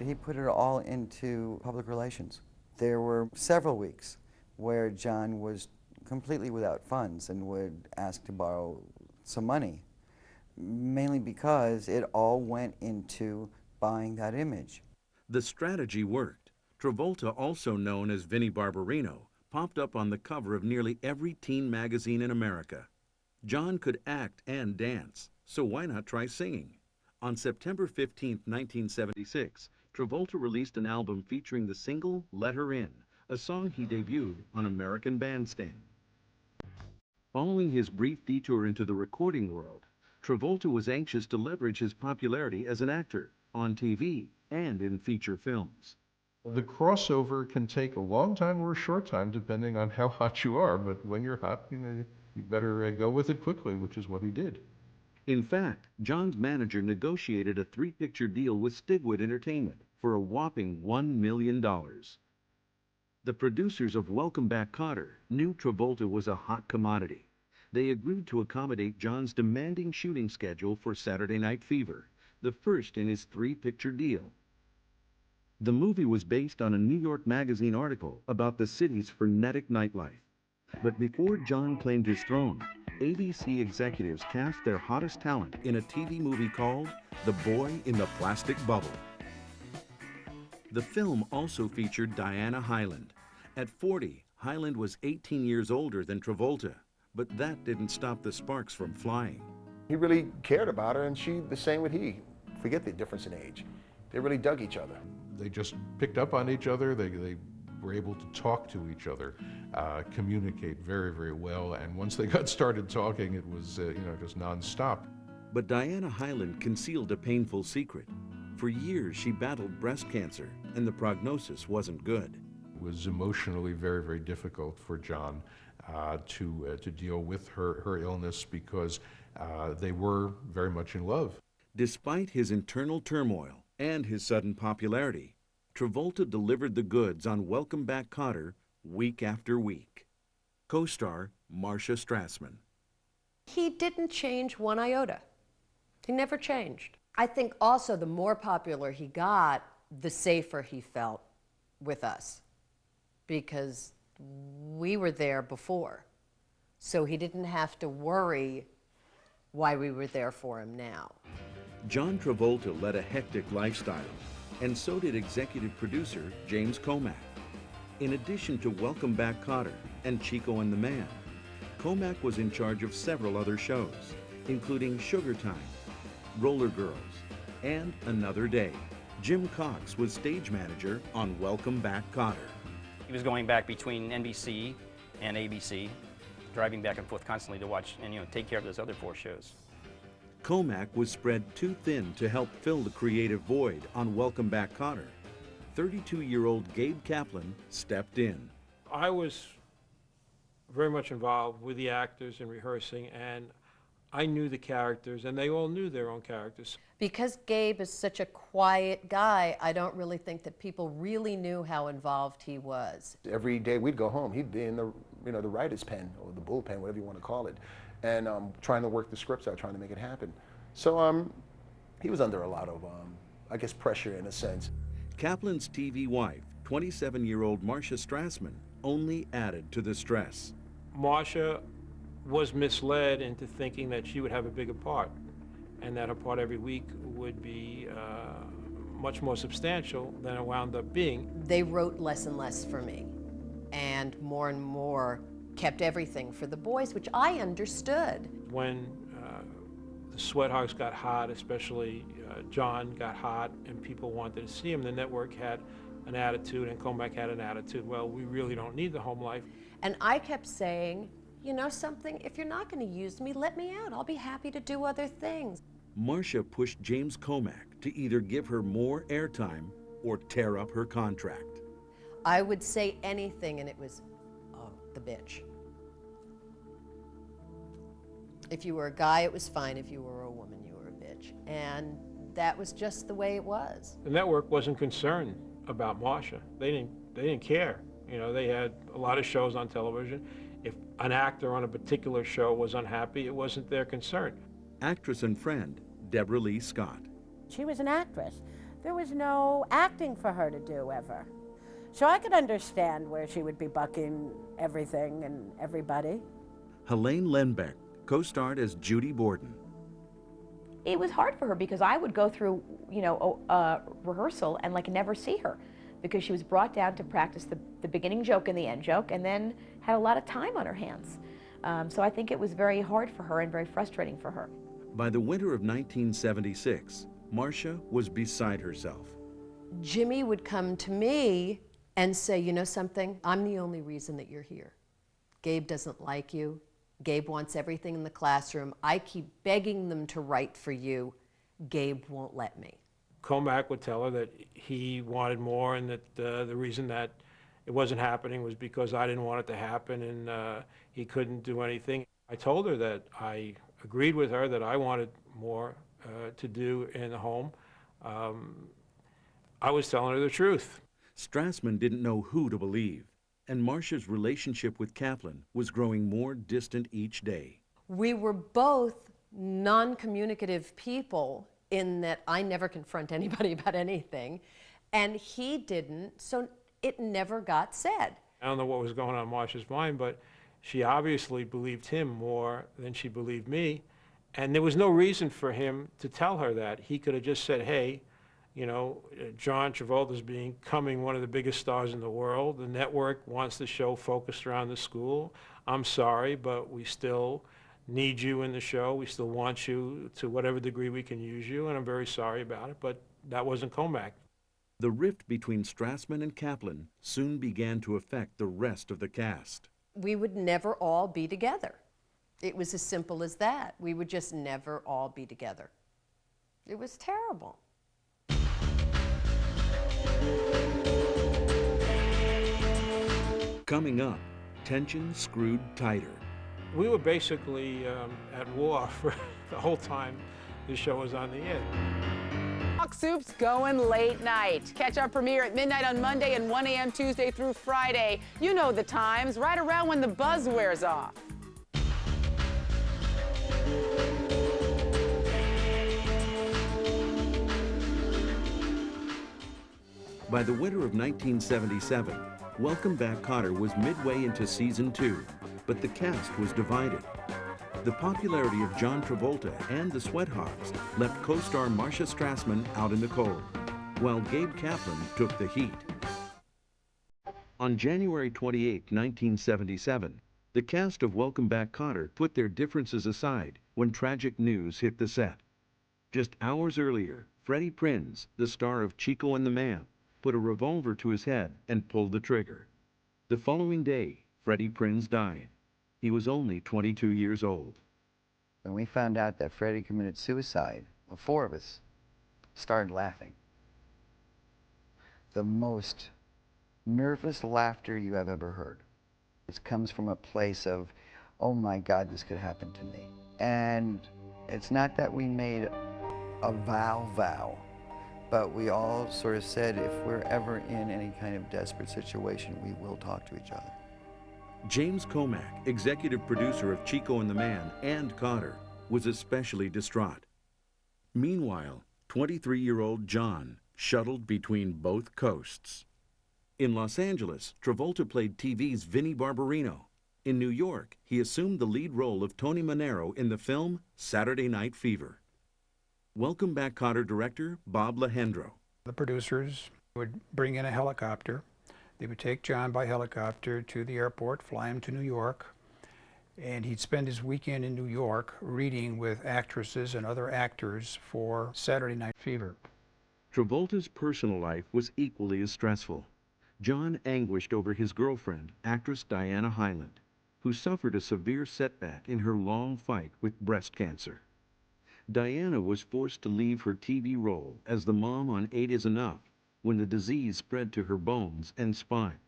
He put it all into public relations. There were several weeks where John was completely without funds and would ask to borrow some money, mainly because it all went into buying that image. The strategy worked. Travolta, also known as Vinnie Barbarino, popped up on the cover of nearly every teen magazine in America. John could act and dance, so why not try singing? On September 15, 1976, Travolta released an album featuring the single Let Her In, a song he debuted on American Bandstand. Following his brief detour into the recording world, Travolta was anxious to leverage his popularity as an actor on TV and in feature films. The crossover can take a long time or a short time depending on how hot you are, but when you're hot, you better go with it quickly, which is what he did. In fact, John's manager negotiated a 3-picture deal with Stigwood Entertainment for a whopping $1 million. The producers of Welcome Back, Kotter knew Travolta was a hot commodity. They agreed to accommodate John's demanding shooting schedule for Saturday Night Fever, the first in his 3-picture deal. The movie was based on a New York Magazine article about the city's frenetic nightlife. But before John claimed his throne, ABC executives cast their hottest talent in a TV movie called The Boy in the Plastic Bubble. The film also featured Diana Hyland. At 40, Hyland was 18 years older than Travolta, but that didn't stop the sparks from flying. He really cared about her, and she the same with he. Forget the difference in age. They really dug each other. They just picked up on each other. They were able to talk to each other, communicate very, very well. And once they got started talking, it was just nonstop. But Diana Hyland concealed a painful secret. For years, she battled breast cancer, and the prognosis wasn't good. It was emotionally very, very difficult for John to deal with her illness because they were very much in love. Despite his internal turmoil and his sudden popularity, Travolta delivered the goods on Welcome Back, Kotter week after week. Co-star Marcia Strassman. He didn't change one iota. He never changed. I think also the more popular he got, the safer he felt with us, because we were there before. So he didn't have to worry why we were there for him now. John Travolta led a hectic lifestyle, and so did executive producer James Komack. In addition to Welcome Back, Kotter and Chico and the Man, Komack was in charge of several other shows, including Sugar Time, Roller Girls, and Another Day. Jim Cox was stage manager on Welcome Back, Kotter. He was going back between NBC and ABC, driving back and forth constantly to watch and take care of those other 4 shows. Comac was spread too thin to help fill the creative void on Welcome Back, Kotter. 32-year-old Gabe Kaplan stepped in. I was very much involved with the actors in rehearsing, and I knew the characters, and they all knew their own characters. Because Gabe is such a quiet guy, I don't really think that people really knew how involved he was. Every day we'd go home, he'd be in the, the writer's pen or the bullpen, whatever you want to call it, and trying to work the scripts out, trying to make it happen. So he was under a lot of, I guess, pressure in a sense. Kaplan's TV wife, 27-year-old Marcia Strassman, only added to the stress. Marcia was misled into thinking that she would have a bigger part, and that her part every week would be much more substantial than it wound up being. They wrote less and less for me, and more kept everything for the boys, which I understood. When the Sweat Hogs got hot, especially John got hot, and people wanted to see him, the network had an attitude, and Comac had an attitude, well, we really don't need the home life. And I kept saying, you know something, if you're not going to use me, let me out. I'll be happy to do other things. Marcia pushed James Comac to either give her more airtime or tear up her contract. I would say anything, and it was, oh, the bitch. If you were a guy, it was fine. If you were a woman, you were a bitch. And that was just the way it was. The network wasn't concerned about Marcia. They didn't care. You know, they had a lot of shows on television. If an actor on a particular show was unhappy, it wasn't their concern. Actress and friend, Deborah Lee Scott. She was an actress. There was no acting for her to do ever. So I could understand where she would be bucking everything and everybody. Helene Lenbeck co-starred as Judy Borden. It was hard for her because I would go through, rehearsal and never see her, because she was brought down to practice the beginning joke and the end joke, and then had a lot of time on her hands. So I think it was very hard for her and very frustrating for her. By the winter of 1976, Marcia was beside herself. Jimmy would come to me and say, you know something, I'm the only reason that you're here. Gabe doesn't like you. Gabe wants everything in the classroom. I keep begging them to write for you. Gabe won't let me. Comac would tell her that he wanted more, and that the reason that it wasn't happening was because I didn't want it to happen, and he couldn't do anything. I told her that I agreed with her that I wanted more to do in the home. I was telling her the truth. Strassman didn't know who to believe, and Marcia's relationship with Kaplan was growing more distant each day. We were both non-communicative people in that I never confront anybody about anything, and he didn't, so it never got said. I don't know what was going on in Marcia's mind, but she obviously believed him more than she believed me, and there was no reason for him to tell her that. He could have just said, hey, John Travolta is becoming one of the biggest stars in the world. The network wants the show focused around the school. I'm sorry, but we still need you in the show. We still want you to whatever degree we can use you, and I'm very sorry about it, but that wasn't Comac. The rift between Strassman and Kaplan soon began to affect the rest of the cast. We would never all be together. It was as simple as that. We would just never all be together. It was terrible. Coming up, tension screwed tighter. We were basically at war for the whole time the show was on the air. Hawk Soup's going late night. Catch our premiere at midnight on Monday and 1 a.m. Tuesday through Friday. You know the times, right around when the buzz wears off. By the winter of 1977, Welcome Back, Kotter was midway into season 2, but the cast was divided. The popularity of John Travolta and the Sweat Hogs left co-star Marcia Strassman out in the cold, while Gabe Kaplan took the heat. On January 28, 1977, the cast of Welcome Back, Kotter put their differences aside when tragic news hit the set. Just hours earlier, Freddie Prinze, the star of Chico and the Man, put a revolver to his head and pulled the trigger. The following day, Freddie Prinze died. He was only 22 years old. When we found out that Freddie committed suicide, the four of us started laughing. The most nervous laughter you have ever heard. It comes from a place of, oh my God, this could happen to me. And it's not that we made a vow, but we all sort of said if we're ever in any kind of desperate situation, we will talk to each other. James Comack, executive producer of Chico and the Man and Kotter, was especially distraught. Meanwhile, 23-year-old John shuttled between both coasts. In Los Angeles, Travolta played TV's Vinnie Barbarino. In New York, he assumed the lead role of Tony Manero in the film Saturday Night Fever. Welcome Back Kotter director Bob Lehendro. The producers would bring in a helicopter. They would take John by helicopter to the airport, fly him to New York, and he'd spend his weekend in New York reading with actresses and other actors for Saturday Night Fever. Travolta's personal life was equally as stressful. John anguished over his girlfriend, actress Diana Hyland, who suffered a severe setback in her long fight with breast cancer. Diana was forced to leave her TV role as the mom on 8 is Enough when the disease spread to her bones and spine.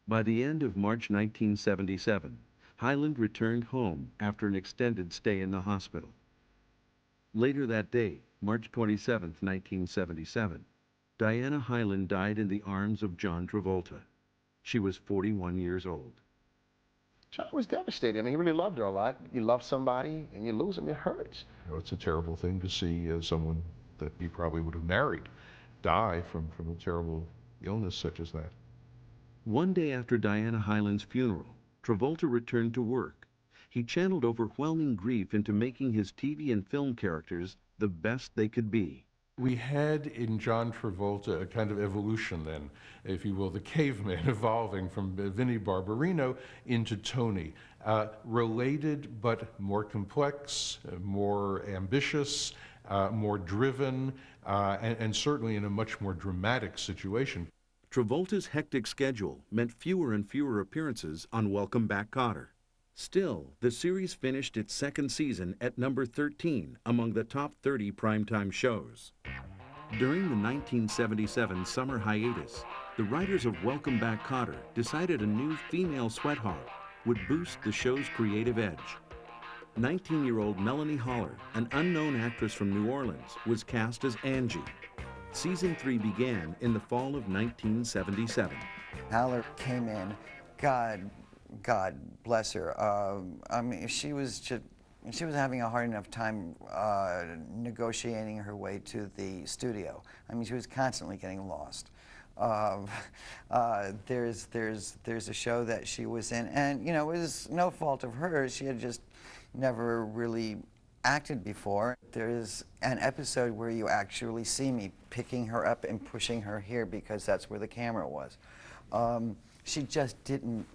By the end of March 1977, Hyland returned home after an extended stay in the hospital. Later that day, March 27, 1977, Diana Hyland died in the arms of John Travolta. She was 41 years old. John was devastated. I mean, he really loved her a lot. You love somebody and you lose them, it hurts. You know, it's a terrible thing to see someone that he probably would have married die from a terrible illness such as that. One day after Diana Hyland's funeral, Travolta returned to work. He channeled overwhelming grief into making his TV and film characters the best they could be. We had in John Travolta a kind of evolution then, if you will, the caveman evolving from Vinnie Barbarino into Tony. Related but more complex, more ambitious, more driven, and certainly in a much more dramatic situation. Travolta's hectic schedule meant fewer and fewer appearances on Welcome Back Kotter. Still, the series finished its second season at number 13 among the top 30 primetime shows. During the 1977 summer hiatus, the writers of Welcome Back Kotter decided a new female sweat hog would boost the show's creative edge. 19-year-old Melanie Haller, an unknown actress from New Orleans, was cast as Angie. Season 3 began in the fall of 1977. Haller came in, God bless her. I mean, she was having a hard enough time negotiating her way to the studio. I mean, she was constantly getting lost. There's a show that she was in, and you know, it was no fault of hers. She had just never really acted before. There's an episode where you actually see me picking her up and pushing her here because that's where the camera was. She just didn't.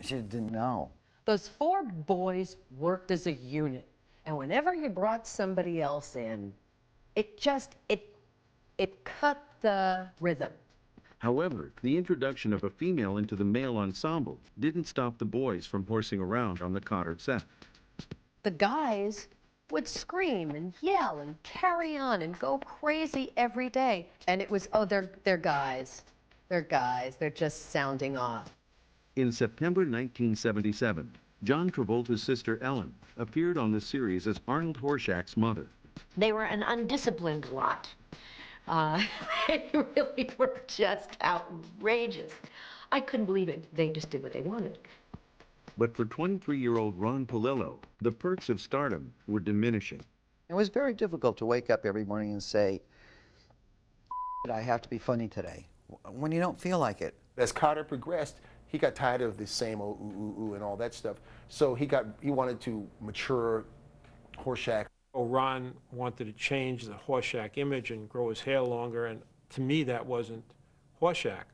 She didn't know. Those four boys worked as a unit, and whenever you brought somebody else in, it cut the rhythm. However, the introduction of a female into the male ensemble didn't stop the boys from horsing around on the Kotter set. The guys would scream and yell and carry on and go crazy every day. And it was, oh, they're guys. They're guys. They're just sounding off. In September 1977, John Travolta's sister Ellen appeared on the series as Arnold Horshack's mother. They were an undisciplined lot. They really were just outrageous. I couldn't believe it. They just did what they wanted. But for 23-year-old Ron Palillo, the perks of stardom were diminishing. It was very difficult to wake up every morning and say, I have to be funny today, when you don't feel like it. As Kotter progressed, he got tired of the same old ooh and all that stuff. So he wanted to mature Horshack. Ron wanted to change the Horshack image and grow his hair longer, and to me that wasn't Horshack.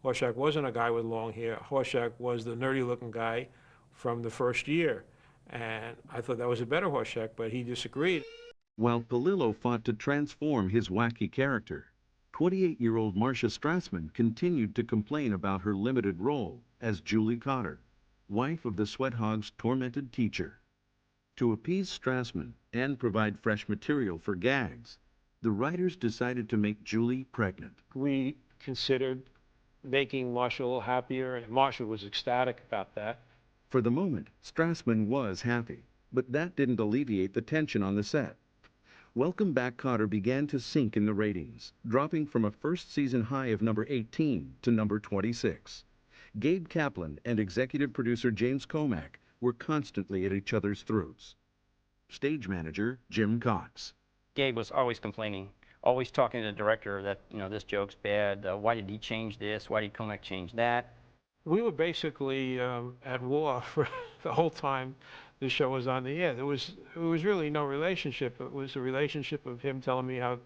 Horshack wasn't a guy with long hair. Horshack was the nerdy-looking guy from the first year, and I thought that was a better Horshack, but he disagreed. While Palillo fought to transform his wacky character, 28-year-old Marcia Strassman continued to complain about her limited role as Julie Kotter, wife of the Sweat Hog's tormented teacher. To appease Strassman and provide fresh material for gags, the writers decided to make Julie pregnant. We considered making Marcia a little happier, and Marcia was ecstatic about that. For the moment, Strassman was happy, but that didn't alleviate the tension on the set. Welcome Back, Kotter began to sink in the ratings, dropping from a first season high of number 18 to number 26. Gabe Kaplan and executive producer James Komack were constantly at each other's throats. Stage manager Jim Cox. Gabe was always complaining, always talking to the director that, this joke's bad. Why did he change this? Why did Komack change that? We were basically at war for the whole time the show was on the air. It was really no relationship. It was a relationship of him telling me how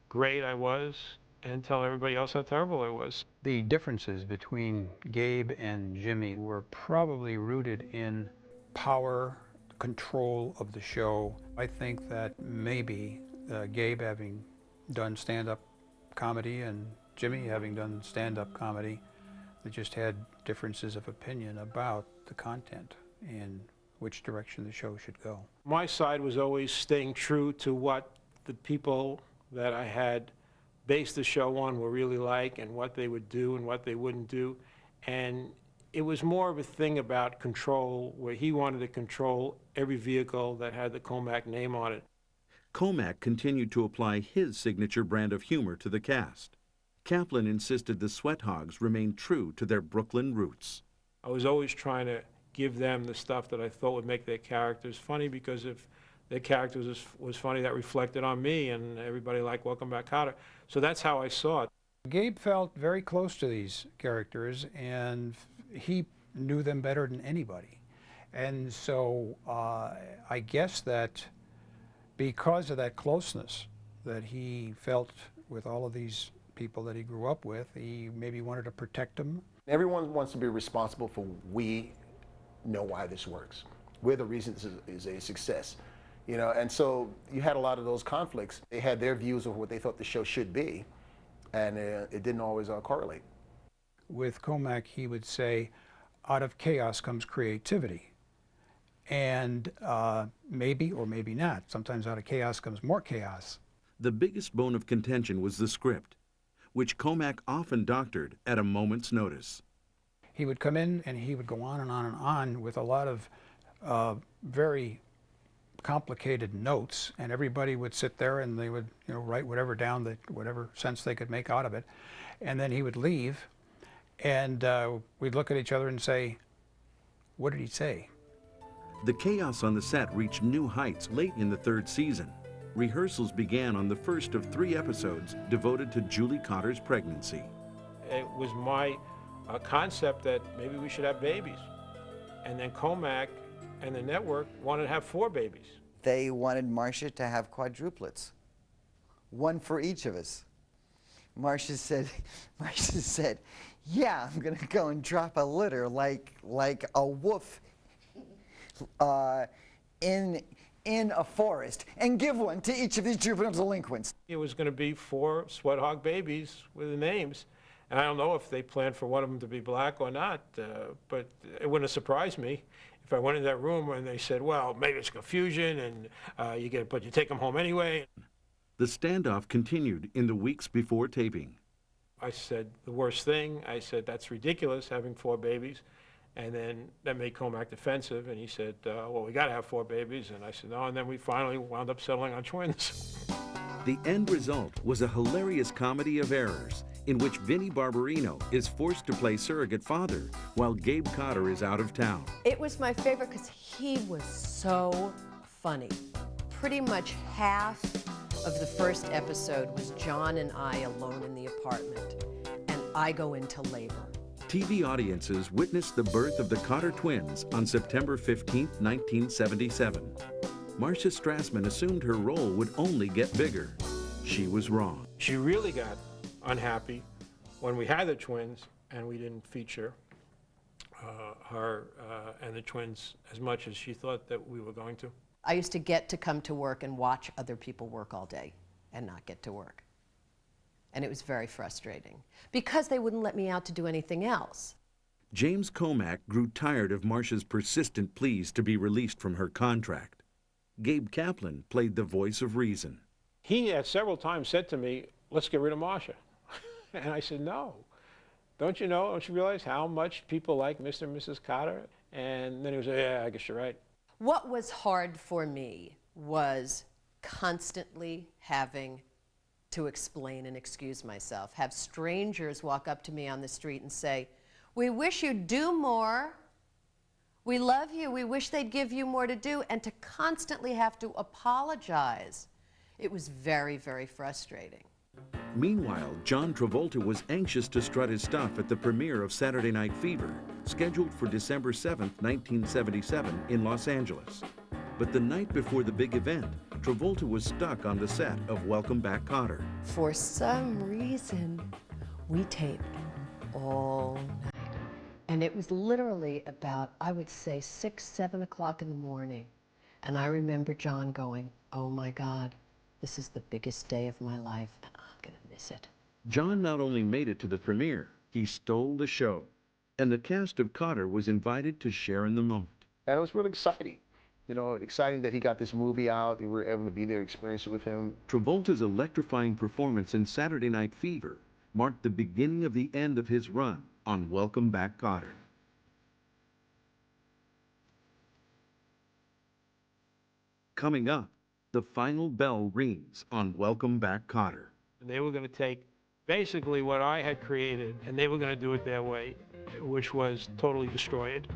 great I was and telling everybody else how terrible I was. The differences between Gabe and Jimmy were probably rooted in power, control of the show. I think that maybe Gabe having done stand-up comedy and Jimmy having done stand-up comedy, they just had differences of opinion about the content and which direction the show should go. My side was always staying true to what the people that I had based the show on were really like and what they would do and what they wouldn't do. And it was more of a thing about control, where he wanted to control every vehicle that had the Komack name on it. Komack continued to apply his signature brand of humor to the cast. Kaplan insisted the Sweat Hogs remain true to their Brooklyn roots. I was always trying to give them the stuff that I thought would make their characters funny, because if their characters was funny, that reflected on me, and everybody liked Welcome Back, Kotter. So that's how I saw it. Gabe felt very close to these characters, and he knew them better than anybody. And so I guess that because of that closeness that he felt with all of these people that he grew up with, he maybe wanted to protect them. Everyone wants to be responsible for we know why this works. We're the reason this is a success. And so you had a lot of those conflicts. They had their views of what they thought the show should be, and it didn't always correlate. With Komack, he would say, out of chaos comes creativity. And maybe or maybe not. Sometimes out of chaos comes more chaos. The biggest bone of contention was the script, which Komack often doctored at a moment's notice. He would come in and he would go on and on and on with a lot of very complicated notes, and everybody would sit there and they would write whatever down, whatever sense they could make out of it. And then he would leave, and we'd look at each other and say, what did he say? The chaos on the set reached new heights late in the third season. Rehearsals began on the first of 3 episodes devoted to Julie Kotter's pregnancy. It was my concept that maybe we should have babies. And then Komack and the network wanted to have 4 babies. They wanted Marcia to have quadruplets, 1 for each of us. Marcia said, yeah, I'm gonna go and drop a litter like a wolf in a forest and give one to each of these juvenile delinquents. It was going to be 4 Sweat Hog babies with the names. And I don't know if they planned for one of them to be black or not, but it wouldn't have surprised me if I went in that room and they said, well, maybe it's confusion and but you take them home anyway. The standoff continued in the weeks before taping. I said the worst thing. I said, that's ridiculous, having 4 babies. And then that made Komack defensive, and he said, well, we got to have 4 babies. And I said, no, and then we finally wound up settling on twins. The end result was a hilarious comedy of errors in which Vinnie Barbarino is forced to play surrogate father while Gabe Kotter is out of town. It was my favorite because he was so funny. Pretty much half of the first episode was John and I alone in the apartment, and I go into labor. TV audiences witnessed the birth of the Kotter twins on September 15, 1977. Marcia Strassman assumed her role would only get bigger. She was wrong. She really got unhappy when we had the twins and we didn't feature her and the twins as much as she thought that we were going to. I used to get to come to work and watch other people work all day and not get to work. And it was very frustrating because they wouldn't let me out to do anything else. James Komack grew tired of Marcia's persistent pleas to be released from her contract. Gabe Kaplan played the voice of reason. He had several times said to me, let's get rid of Marcia. And I said, no. Don't you know, don't you realize how much people like Mr. and Mrs. Kotter? And then he was like, yeah, I guess you're right. What was hard for me was constantly having to explain and excuse myself, have strangers walk up to me on the street and say, we wish you'd do more. We love you. We wish they'd give you more to do, and to constantly have to apologize. It was very, very frustrating. Meanwhile, John Travolta was anxious to strut his stuff at the premiere of Saturday Night Fever, scheduled for December 7, 1977 in Los Angeles. But the night before the big event, Travolta was stuck on the set of Welcome Back, Kotter. For some reason, we taped all night. And it was literally about, I would say, 6, 7 o'clock in the morning. And I remember John going, oh my God, this is the biggest day of my life, and I'm gonna miss it. John not only made it to the premiere, he stole the show. And the cast of Kotter was invited to share in the moment. And it was really exciting. You know, exciting that he got this movie out, and we were able to be there, experience it with him. Travolta's electrifying performance in Saturday Night Fever marked the beginning of the end of his run on Welcome Back, Kotter. Coming up, the final bell rings on Welcome Back, Kotter. And they were going to take basically what I had created, and they were going to do it their way, which was totally destroy it.